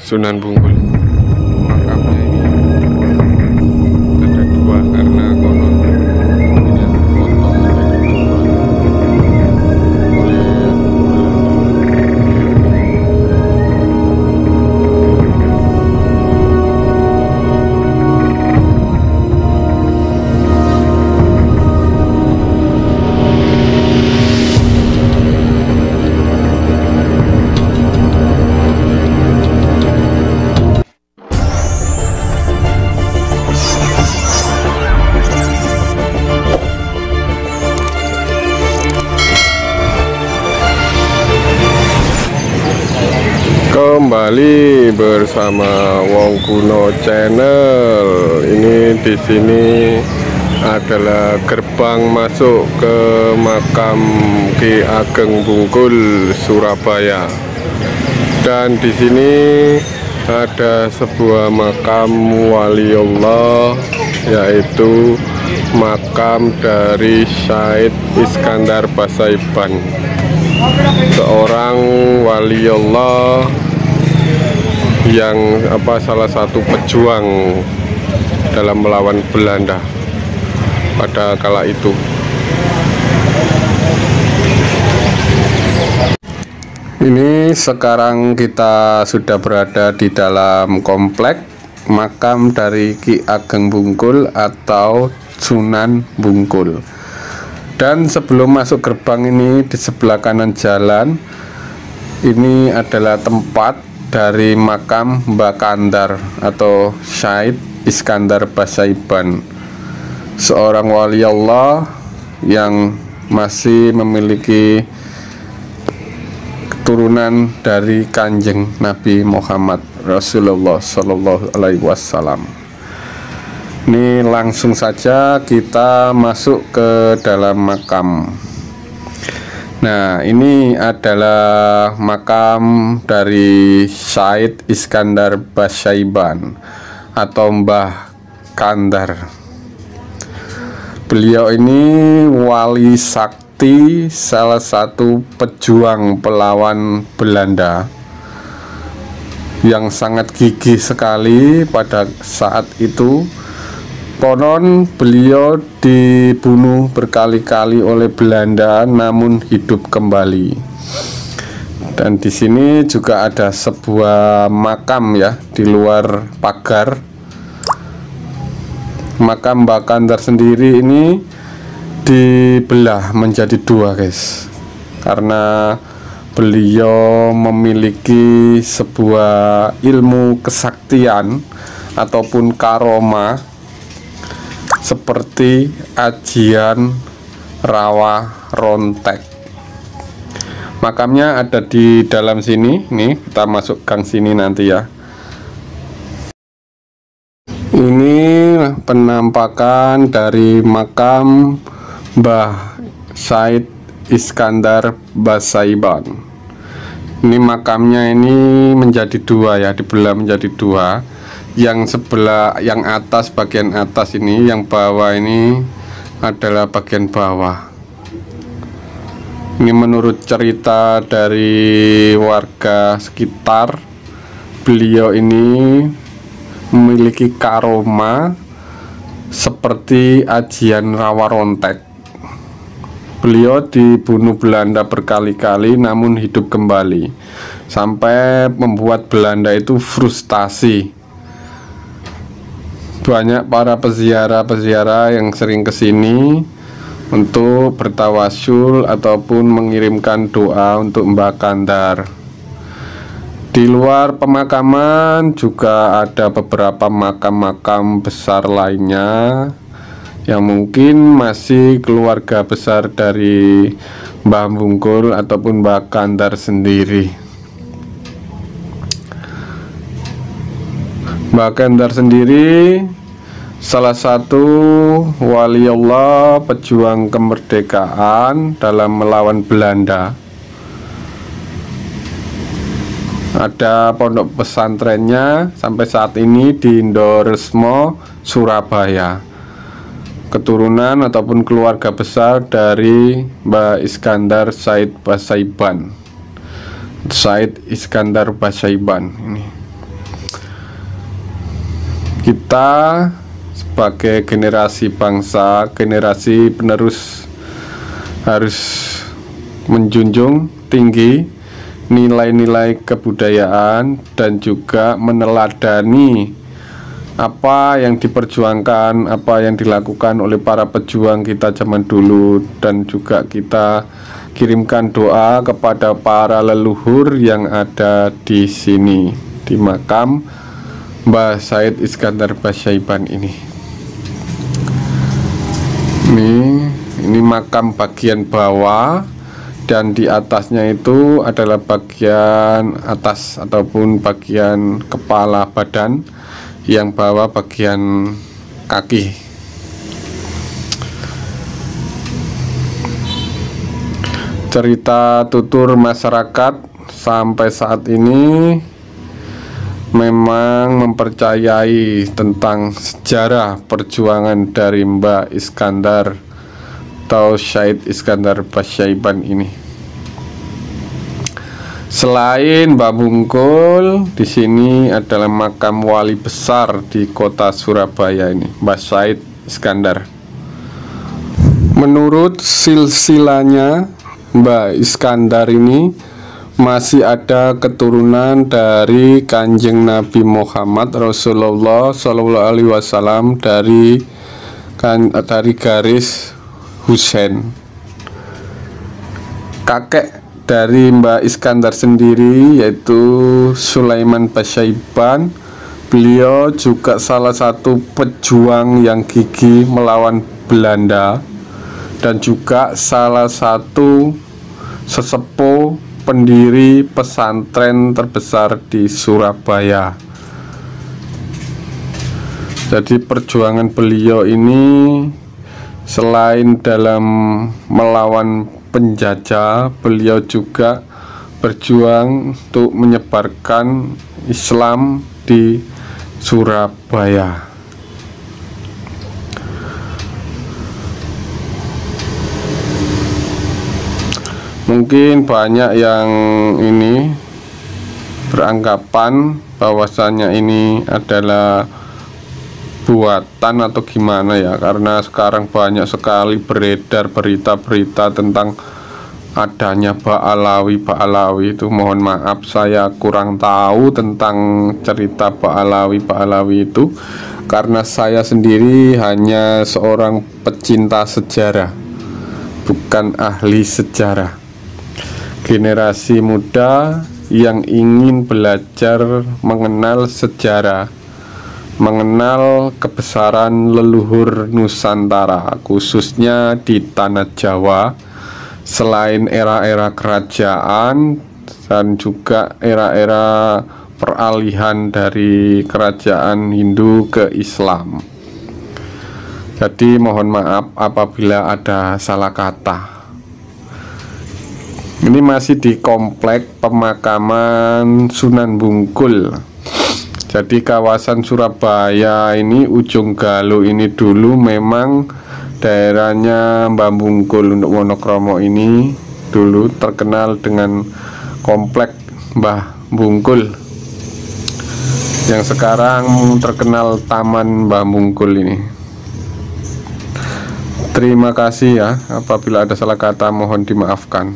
Sunan Bungkul. Makamnya ini ada dua karena konon ini dipotong jadi dua oleh kembali bersama Wong Kuno Channel. Ini di sini adalah gerbang masuk ke makam Ki Ageng Bungkul Surabaya. Dan di sini ada sebuah makam waliullah, yaitu makam dari Syed Iskandar Basaiban, seorang waliullah yang salah satu pejuang dalam melawan Belanda pada kala itu. Ini sekarang kita sudah berada di dalam komplek makam dari Ki Ageng Bungkul atau Sunan Bungkul. Dan sebelum masuk gerbang ini, di sebelah kanan jalan ini adalah tempat dari makam Mbah Kandar atau Syed Iskandar Basaiban, seorang wali Allah yang masih memiliki keturunan dari Kanjeng Nabi Muhammad Rasulullah Shallallahu Alaihi Wasallam. Ini langsung saja kita masuk ke dalam makam. Nah, ini adalah makam dari Syed Iskandar Basaiban atau Mbah Kandar. Beliau ini wali sakti, salah satu pejuang pelawan Belanda yang sangat gigih sekali pada saat itu. Konon beliau dibunuh berkali-kali oleh Belanda namun hidup kembali. Dan di sini juga ada sebuah makam ya di luar pagar. Makam Mbah Kandar sendiri ini dibelah menjadi dua, guys. Karena beliau memiliki sebuah ilmu kesaktian ataupun karomah seperti ajian rawa rontek. Makamnya ada di dalam sini. Nih, kita masuk gang sini nanti ya. Ini penampakan dari makam Mbah Syed Iskandar Basaiban. Ini makamnya ini menjadi dua ya, dibelah menjadi dua. Yang sebelah, yang atas, bagian atas ini, yang bawah ini adalah bagian bawah. Ini menurut cerita dari warga sekitar, beliau ini memiliki karoma seperti ajian rawa rontek. Beliau dibunuh Belanda berkali-kali namun hidup kembali, sampai membuat Belanda itu frustasi. Banyak para peziarah yang sering kesini untuk bertawasul ataupun mengirimkan doa untuk Mbah Kandar. Di luar pemakaman juga ada beberapa makam-makam besar lainnya yang mungkin masih keluarga besar dari Mbah Bungkul ataupun Mbah Kandar sendiri. Mbah Kandar sendiri salah satu wali Allah, pejuang kemerdekaan dalam melawan Belanda. Ada pondok pesantrennya sampai saat ini di Indoresmo, Surabaya. Keturunan ataupun keluarga besar dari Mbah Iskandar Syed Basaiban, Syed Iskandar Basaiban ini. Kita sebagai generasi bangsa, generasi penerus harus menjunjung tinggi nilai-nilai kebudayaan dan juga meneladani apa yang diperjuangkan, apa yang dilakukan oleh para pejuang kita zaman dulu, dan juga kita kirimkan doa kepada para leluhur yang ada di sini, di makam Mbah Said Iskandar Basyaiban ini. Ini makam bagian bawah, dan di atasnya itu adalah bagian atas ataupun bagian kepala badan, yang bawah bagian kaki. Cerita tutur masyarakat sampai saat ini memang mempercayai tentang sejarah perjuangan dari Mbah Iskandar atau Said Iskandar Basyaiban ini. Selain Mbah Bungkul, di sini adalah makam wali besar di kota Surabaya ini, Mbah Said Iskandar. Menurut silsilahnya, Mbah Iskandar ini masih ada keturunan dari Kanjeng Nabi Muhammad Rasulullah SAW dari garis Husain. Kakek dari Mbah Iskandar sendiri yaitu Sulaiman Basyaiban. Beliau juga salah satu pejuang yang gigih melawan Belanda dan juga salah satu sesepuh pendiri pesantren terbesar di Surabaya. Jadi perjuangan beliau ini selain dalam melawan penjajah, beliau juga berjuang untuk menyebarkan Islam di Surabaya. Mungkin banyak yang ini beranggapan bahwasanya ini adalah buatan atau gimana ya, karena sekarang banyak sekali beredar berita-berita tentang adanya Ba'alawi itu. Mohon maaf, saya kurang tahu tentang cerita Ba'alawi itu, karena saya sendiri hanya seorang pecinta sejarah, bukan ahli sejarah. Generasi muda yang ingin belajar mengenal sejarah, mengenal kebesaran leluhur Nusantara, khususnya di tanah Jawa, selain era-era kerajaan dan juga era-era peralihan dari kerajaan Hindu ke Islam. Jadi mohon maaf apabila ada salah kata. Ini masih di komplek pemakaman Sunan Bungkul. Jadi kawasan Surabaya ini, Ujung Galuh ini dulu memang daerahnya Mbah Bungkul untuk Wonokromo ini dulu terkenal dengan komplek Mbah Bungkul, yang sekarang terkenal Taman Mbah Bungkul ini. Terima kasih ya, apabila ada salah kata mohon dimaafkan.